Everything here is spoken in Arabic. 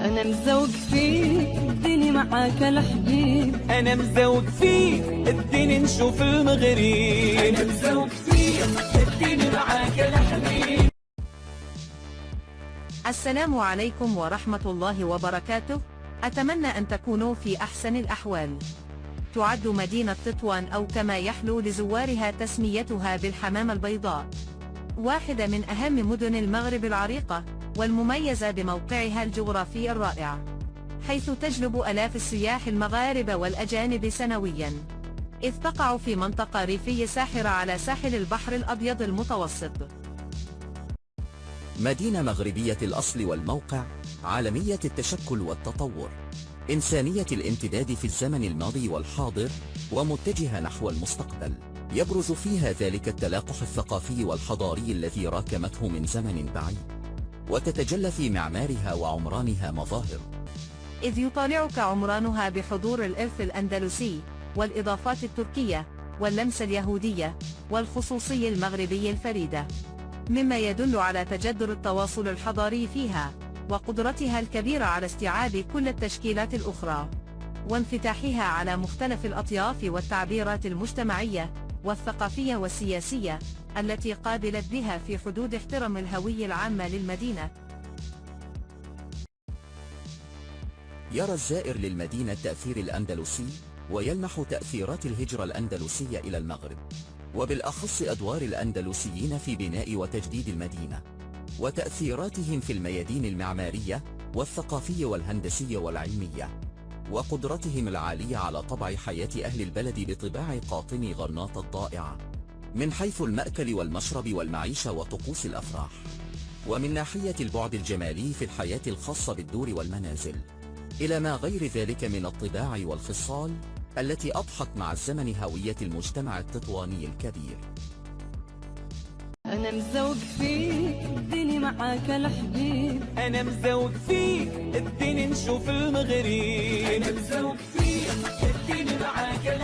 أنا مزوق فيك الدنيا معاك الحبيب. أنا مزوق فيك الدنيا نشوف المغرب. أنا مزوق فيك الدنيا معاك الحبيب. السلام عليكم ورحمة الله وبركاته. أتمنى أن تكونوا في أحسن الأحوال. تعد مدينة تطوان أو كما يحلو لزوارها تسميتها بالحمام البيضاء واحدة من أهم مدن المغرب العريقة، والمميزة بموقعها الجغرافي الرائع، حيث تجلب آلاف السياح المغاربة والأجانب سنوياً، إذ تقع في منطقة ريفية ساحرة على ساحل البحر الأبيض المتوسط. مدينة مغربية الأصل والموقع، عالمية التشكل والتطور، إنسانية الامتداد في الزمن الماضي والحاضر، ومتجهة نحو المستقبل. يبرز فيها ذلك التلاقح الثقافي والحضاري الذي راكمته من زمن بعيد، وتتجلى في معمارها وعمرانها مظاهر، إذ يطالعك عمرانها بحضور الإرث الأندلسي والإضافات التركية واللمسة اليهودية والخصوصي المغربي الفريدة، مما يدل على تجذر التواصل الحضاري فيها، وقدرتها الكبيرة على استيعاب كل التشكيلات الأخرى، وانفتاحها على مختلف الأطياف والتعبيرات المجتمعية والثقافية والسياسية التي قابلت بها في حدود احترام الهوية العامة للمدينة. يرى الزائر للمدينة التأثير الأندلسي، ويلمح تأثيرات الهجرة الأندلسية إلى المغرب، وبالأخص أدوار الأندلسيين في بناء وتجديد المدينة، وتأثيراتهم في الميادين المعمارية والثقافية والهندسية والعلمية، وقدرتهم العالية على طبع حياة أهل البلد بطباع قاطني غرناطة الضائعة، من حيث المأكل والمشرب والمعيشة وطقوس الأفراح، ومن ناحية البعد الجمالي في الحياة الخاصة بالدور والمنازل، إلى ما غير ذلك من الطباع والخصال التي أضحت مع الزمن هوية المجتمع التطواني الكبير. أنا مزوق فيك الدنيا معاك الحبيب. أنا مزوق فيك الدنيا نشوف المغرب. أنا مزوق فيك الدنيا معاك الحبيب.